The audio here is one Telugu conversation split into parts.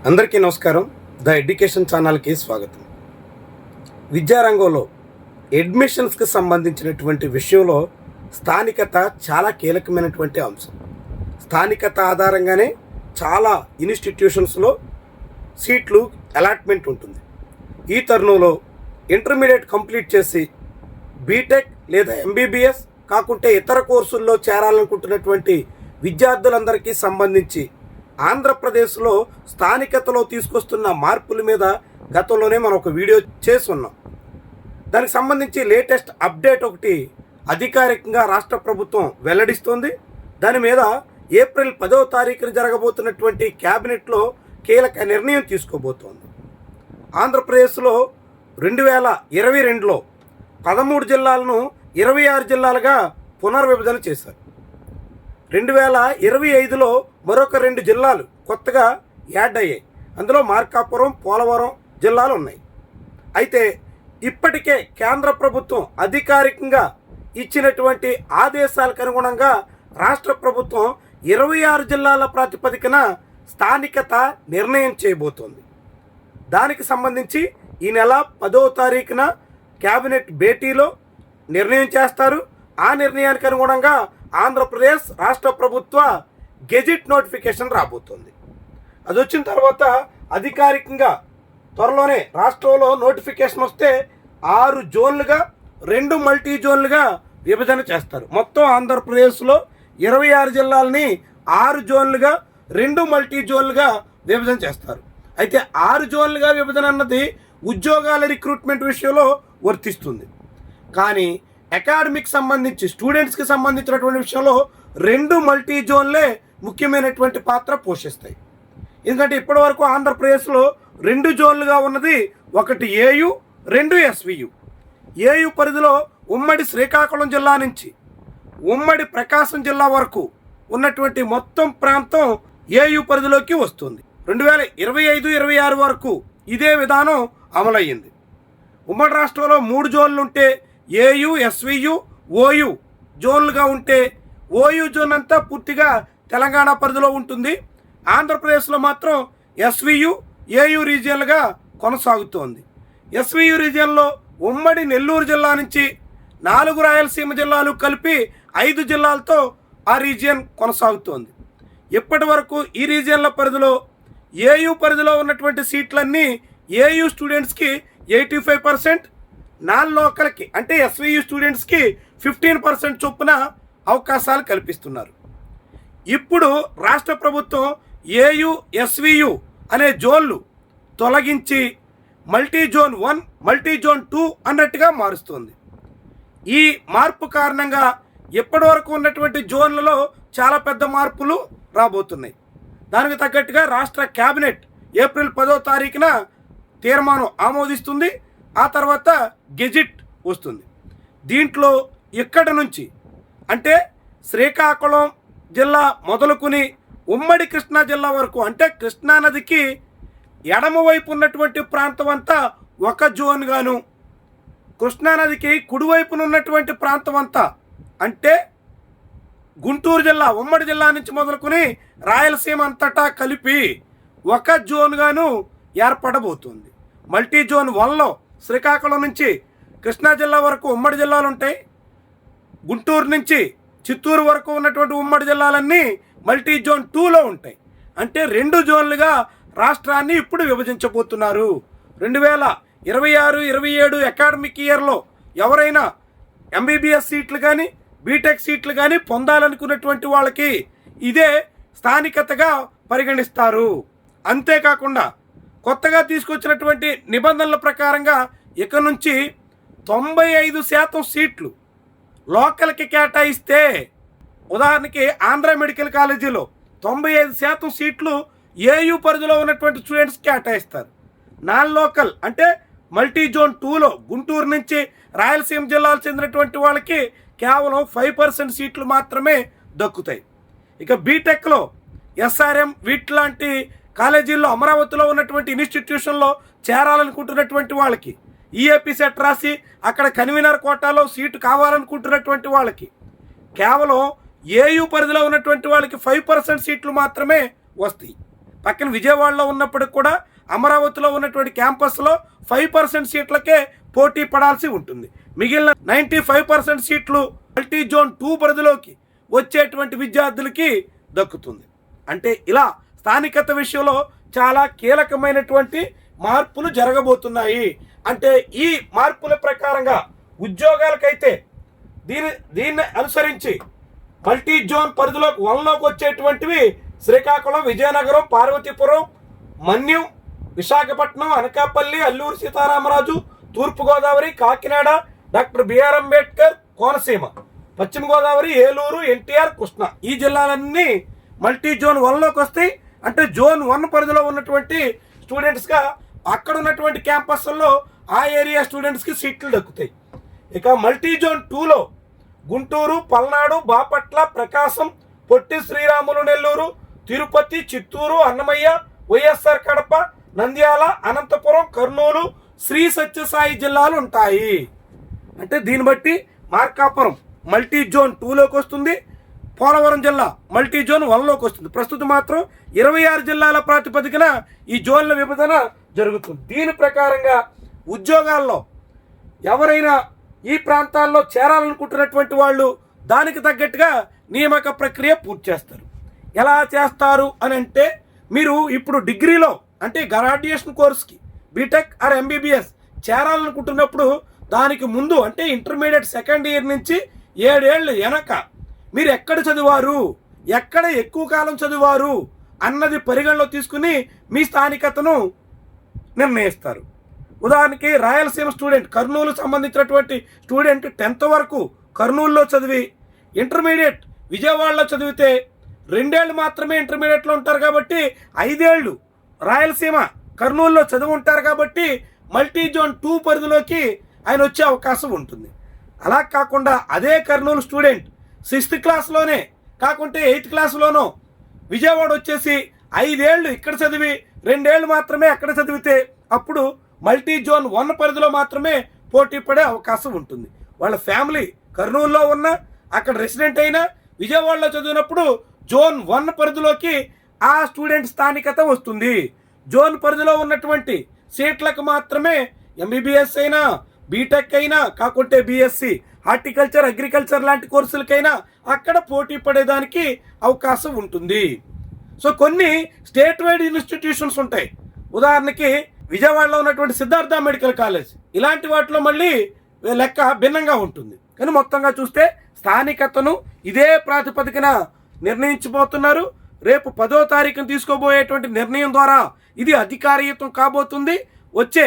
అందరికీ నమస్కారం. ద ఎడ్యుకేషన్ ఛానల్కి స్వాగతం. విద్యారంగంలో అడ్మిషన్స్కి సంబంధించినటువంటి విషయంలో స్థానికత చాలా కీలకమైనటువంటి అంశం. స్థానికత ఆధారంగానే చాలా ఇన్స్టిట్యూషన్స్లో సీట్లు అలాట్మెంట్ ఉంటుంది. ఈ తరుణంలో ఇంటర్మీడియట్ కంప్లీట్ చేసి బీటెక్ లేదా ఎంబీబీఎస్ కాకుంటే ఇతర కోర్సుల్లో చేరాలనుకుంటున్నటువంటి విద్యార్థులందరికీ సంబంధించి ఆంధ్రప్రదేశ్లో స్థానికతలో తీసుకొస్తున్న మార్పుల మీద గతంలోనే మనం ఒక వీడియో చేసి ఉన్నాం. దానికి సంబంధించి లేటెస్ట్ అప్డేట్ ఒకటి అధికారికంగా రాష్ట్ర ప్రభుత్వం వెల్లడిస్తోంది. దాని మీద ఏప్రిల్ 10వ తారీఖున జరగబోతున్నటువంటి క్యాబినెట్లో కీలక నిర్ణయం తీసుకోబోతోంది. ఆంధ్రప్రదేశ్లో 2022లో 13 జిల్లాలను 26 జిల్లాలుగా పునర్విభజన చేశారు. 2025లో మరొక 2 జిల్లాలు కొత్తగా యాడ్ అయ్యాయి. అందులో మార్కాపురం, పోలవరం జిల్లాలు ఉన్నాయి. అయితే ఇప్పటికే కేంద్ర ప్రభుత్వం అధికారికంగా ఇచ్చినటువంటి ఆదేశాలకు అనుగుణంగా రాష్ట్ర ప్రభుత్వం 26 జిల్లాల ప్రాతిపదికన స్థానికత నిర్ణయం చేయబోతోంది. దానికి సంబంధించి ఈ నెల 10వ తారీఖున క్యాబినెట్ భేటీలో నిర్ణయం చేస్తారు. ఆ నిర్ణయానికి అనుగుణంగా ఆంధ్రప్రదేశ్ రాష్ట్ర ప్రభుత్వ గెజిట్ నోటిఫికేషన్ రాబోతోంది. అది వచ్చిన తర్వాత అధికారికంగా త్వరలోనే రాష్ట్రంలో నోటిఫికేషన్ వస్తే 6 జోన్లుగా 2 మల్టీ జోన్లుగా విభజన చేస్తారు. మొత్తం ఆంధ్రప్రదేశ్లో 26 జిల్లాలని 6 జోన్లుగా 2 మల్టీ జోన్లుగా విభజన చేస్తారు. అయితే 6 జోన్లుగా విభజన అన్నది ఉద్యోగాల రిక్రూట్మెంట్ విషయంలో వర్తిస్తుంది. కానీ అకాడమిక్ సంబంధించి స్టూడెంట్స్కి సంబంధించినటువంటి విషయంలో 2 మల్టీ జోన్లే ముఖ్యమైనటువంటి పాత్ర పోషిస్తాయి. ఎందుకంటే ఇప్పటివరకు ఆంధ్రప్రదేశ్లో 2 జోన్లుగా ఉన్నది, ఒకటి ఏయు, 2 ఎస్వియు. ఏయు పరిధిలో ఉమ్మడి శ్రీకాకుళం జిల్లా నుంచి ఉమ్మడి ప్రకాశం జిల్లా వరకు ఉన్నటువంటి మొత్తం ప్రాంతం ఏయు పరిధిలోకి వస్తుంది. 2025-26 వరకు ఇదే విధానం అమలయ్యింది. ఉమ్మడి రాష్ట్రంలో 3 జోన్లు ఉంటే ఏయు, ఎస్వియు, ఓయు జోన్లుగా ఉంటే ఓయు జోన్ అంతా పూర్తిగా తెలంగాణ పరిధిలో ఉంటుంది. ఆంధ్రప్రదేశ్లో మాత్రం ఎస్వియు, ఏయు రీజియన్లుగా కొనసాగుతోంది. ఎస్వియు రీజియన్లో ఉమ్మడి నెల్లూరు జిల్లా నుంచి 4 రాయలసీమ జిల్లాలు కలిపి 5 జిల్లాలతో ఆ రీజియన్ కొనసాగుతోంది. ఇప్పటి వరకు ఈ రీజియన్ల పరిధిలో ఏయు పరిధిలో ఉన్నటువంటి సీట్లన్నీ ఏయు స్టూడెంట్స్కి 85%, నాన్ లోకల్కి అంటే ఎస్వియు స్టూడెంట్స్కి 15% చొప్పున అవకాశాలు కల్పిస్తున్నారు. ఇప్పుడు రాష్ట్ర ప్రభుత్వం ఏయు, ఎస్వియు అనే జోన్లు తొలగించి మల్టీ జోన్ 1, మల్టీ జోన్ 2 అన్నట్టుగా మారుస్తుంది. ఈ మార్పు కారణంగా ఇప్పటి వరకు ఉన్నటువంటి జోన్లలో చాలా పెద్ద మార్పులు రాబోతున్నాయి. దానికి తగ్గట్టుగా రాష్ట్ర క్యాబినెట్ ఏప్రిల్ 10వ తారీఖున తీర్మానం ఆమోదిస్తుంది. ఆ తర్వాత గెజిట్ వస్తుంది. దీంట్లో ఇక్కడి నుంచి అంటే శ్రీకాకుళం జిల్లా మొదలుకొని ఉమ్మడి కృష్ణా జిల్లా వరకు అంటే కృష్ణానదికి ఎడమవైపు ఉన్నటువంటి ప్రాంతం అంతా ఒక జోన్ గాను, కృష్ణానదికి కుడివైపున ఉన్నటువంటి ప్రాంతం అంతా అంటే గుంటూరు జిల్లా ఉమ్మడి జిల్లా నుంచి మొదలుకొని రాయలసీమ అంతటా కలిపి ఒక జోన్ గాను ఏర్పడబోతుంది. మల్టీ జోన్ 1లో శ్రీకాకుళం నుంచి కృష్ణా జిల్లా వరకు ఉమ్మడి జిల్లాలు ఉంటాయి. గుంటూరు నుంచి చిత్తూరు వరకు ఉన్నటువంటి ఉమ్మడి జిల్లాలన్నీ మల్టీ జోన్ 2లో ఉంటాయి. అంటే 2 జోన్లుగా రాష్ట్రాన్ని ఇప్పుడు విభజించబోతున్నారు. 2026-27 అకాడమిక్ ఇయర్లో ఎవరైనా ఎంబీబీఎస్ సీట్లు కానీ బీటెక్ సీట్లు కానీ పొందాలనుకున్నటువంటి వాళ్ళకి ఇదే స్థానికతగా పరిగణిస్తారు. అంతేకాకుండా కొత్తగా తీసుకొచ్చినటువంటి నిబంధనల ప్రకారంగా ఇక నుంచి 95% సీట్లు లోకల్కి కేటాయిస్తే, ఉదాహరణకి ఆంధ్ర మెడికల్ కాలేజీలో 95% సీట్లు ఏయు పరిధిలో ఉన్నటువంటి స్టూడెంట్స్ కేటాయిస్తారు. నాన్ లోకల్ అంటే మల్టీ జోన్ 2లో గుంటూరు నుంచి రాయలసీమ జిల్లాకు చెందినటువంటి వాళ్ళకి కేవలం 5% సీట్లు మాత్రమే దక్కుతాయి. ఇక బీటెక్లో ఎస్ఆర్ఎం వీట్లాంటి కాలేజీల్లో అమరావతిలో ఉన్నటువంటి ఇన్స్టిట్యూషన్లో చేరాలనుకుంటున్నటువంటి వాళ్ళకి, ఈఏపీ సెట్ రాసి అక్కడ కన్వీనర్ కోటాలో సీటు కావాలనుకుంటున్నటువంటి వాళ్ళకి కేవలం ఏయు పరిధిలో ఉన్నటువంటి వాళ్ళకి 5% సీట్లు మాత్రమే వస్తాయి. పక్కన విజయవాడలో ఉన్నప్పటికి కూడా అమరావతిలో ఉన్నటువంటి క్యాంపస్లో 5% సీట్లకే పోటీ పడాల్సి ఉంటుంది. మిగిలిన 95% సీట్లు మల్టీ జోన్ 2 పరిధిలోకి వచ్చేటువంటి విద్యార్థులకి దక్కుతుంది. అంటే ఇలా స్థానికత విషయంలో చాలా కీలకమైనటువంటి మార్పులు జరగబోతున్నాయి. అంటే ఈ మార్పుల ప్రకారంగా ఉద్యోగాలకైతే దీన్ని అనుసరించి మల్టీ జోన్ పరిధిలోకి 1లోకి వచ్చేటువంటివి శ్రీకాకుళం, విజయనగరం, పార్వతీపురం, మన్యం, విశాఖపట్నం, అనకాపల్లి, అల్లూరు సీతారామరాజు, తూర్పుగోదావరి, కాకినాడ, డాక్టర్ బిఆర్ అంబేద్కర్, కోనసీమ, పశ్చిమ గోదావరి, ఏలూరు, ఎన్టీఆర్, కృష్ణ ఈ జిల్లాలన్నీ మల్టీ జోన్ 1లోకి వస్తాయి. అంటే జోన్ 1 పరిధిలో ఉన్నటువంటి స్టూడెంట్స్గా అక్కడ ఉన్నటువంటి క్యాంపస్ల్లో ఆ ఏరియా స్టూడెంట్స్కి సీట్లు దక్కుతాయి. ఇక మల్టీ జోన్ 2లో గుంటూరు, పల్నాడు, బాపట్ల, ప్రకాశం, పొట్టి శ్రీరాములు నెల్లూరు, తిరుపతి, చిత్తూరు, అన్నమయ్య, వైఎస్ఆర్ కడప, నంద్యాల, అనంతపురం, కర్నూలు, శ్రీ సత్యసాయి జిల్లాలు ఉంటాయి. అంటే దీన్ని బట్టి మార్కాపురం మల్టీ జోన్ 2లోకి వస్తుంది, పోలవరం జిల్లా మల్టీ జోన్ 1లోకి వస్తుంది. ప్రస్తుతం మాత్రం 26 జిల్లాల ప్రాతిపదికన ఈ జోన్ల విభజన జరుగుతుంది. దీని ప్రకారంగా ఉద్యోగాల్లో ఎవరైనా ఈ ప్రాంతాల్లో చేరాలనుకుంటున్నటువంటి వాళ్ళు దానికి తగ్గట్టుగా నియామక ప్రక్రియ పూర్తి చేస్తారు. ఎలా చేస్తారు అని అంటే, మీరు ఇప్పుడు డిగ్రీలో అంటే గ్రాడ్యుయేషన్ కోర్స్కి బీటెక్ ఆర్ ఎంబీబీఎస్ చేరాలనుకుంటున్నప్పుడు దానికి ముందు అంటే ఇంటర్మీడియట్ సెకండ్ ఇయర్ నుంచి 7 ఏళ్ళు వెనక మీరు ఎక్కడ చదివారు, ఎక్కడ ఎక్కువ కాలం చదివారు అన్నది పరిగణలో తీసుకుని మీ స్థానికతను నిర్ణయిస్తారు. ఉదాహరణకి రాయలసీమ స్టూడెంట్, కర్నూలు సంబంధించినటువంటి స్టూడెంట్ 10th వరకు కర్నూలులో చదివి ఇంటర్మీడియట్ విజయవాడలో చదివితే 2 ఏళ్ళు మాత్రమే ఇంటర్మీడియట్లో ఉంటారు కాబట్టి 5 ఏళ్ళు రాయలసీమ కర్నూలులో చదివి ఉంటారు కాబట్టి మల్టీ జోన్ 2 పరిధిలోకి ఆయన వచ్చే అవకాశం ఉంటుంది. అలా కాకుండా అదే కర్నూలు స్టూడెంట్ 6th క్లాస్లోనే కాకుంటే 8th క్లాస్లోనో విజయవాడ వచ్చేసి 5 ఏళ్ళు ఇక్కడ చదివి 2 ఏళ్ళు మాత్రమే అక్కడ చదివితే అప్పుడు మల్టీ జోన్ 1 పరిధిలో మాత్రమే పోటీ పడే అవకాశం ఉంటుంది. వాళ్ళ ఫ్యామిలీ కర్నూలులో ఉన్న అక్కడ రెసిడెంట్ అయినా విజయవాడలో చదివినప్పుడు జోన్ 1 పరిధిలోకి ఆ స్టూడెంట్ స్థానికత వస్తుంది. జోన్ పరిధిలో ఉన్నటువంటి సీట్లకు మాత్రమే ఎంబీబీఎస్ అయినా, బీటెక్ అయినా, కాకుంటే బీఎస్సీ, హార్టికల్చర్, అగ్రికల్చర్ లాంటి కోర్సులకైనా అక్కడ పోటీ పడేదానికి అవకాశం ఉంటుంది. సో కొన్ని స్టేట్ వైడ్ ఇన్స్టిట్యూషన్స్ ఉంటాయి. ఉదాహరణకి విజయవాడలో ఉన్నటువంటి సిద్ధార్థ మెడికల్ కాలేజ్ ఇలాంటి వాటిలో మళ్ళీ లెక్క భిన్నంగా ఉంటుంది. కానీ మొత్తంగా చూస్తే స్థానికతను ఇదే ప్రాతిపదికన నిర్ణయించబోతున్నారు. రేపు 10వ తారీఖున తీసుకోబోయేటువంటి నిర్ణయం ద్వారా ఇది అధికారియుతం కాబోతుంది. వచ్చే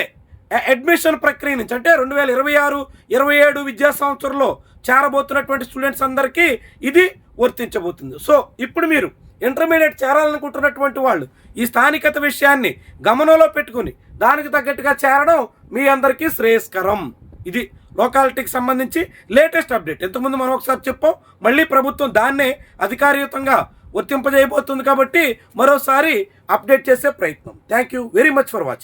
అడ్మిషన్ ప్రక్రియ నుంచి అంటే 2026-27 విద్యా సంవత్సరంలో చేరబోతున్నటువంటి స్టూడెంట్స్ అందరికీ ఇది వర్తించబోతుంది. సో ఇప్పుడు మీరు ఇంటర్మీడియట్ చేరాలనుకుంటున్నటువంటి వాళ్ళు ఈ స్థానికత విషయాన్ని గమనంలో పెట్టుకుని దానికి తగ్గట్టుగా చేరడం మీ అందరికీ శ్రేయస్కరం. ఇది లోకాలిటీకి సంబంధించి లేటెస్ట్ అప్డేట్. ఇంతకుముందు మనం ఒకసారి చెప్పాం, మళ్ళీ ప్రభుత్వం దాన్నే అధికారియుతంగా వర్తింపజేయబోతుంది కాబట్టి మరోసారి అప్డేట్ చేసే ప్రయత్నం. Thank you very much for watching.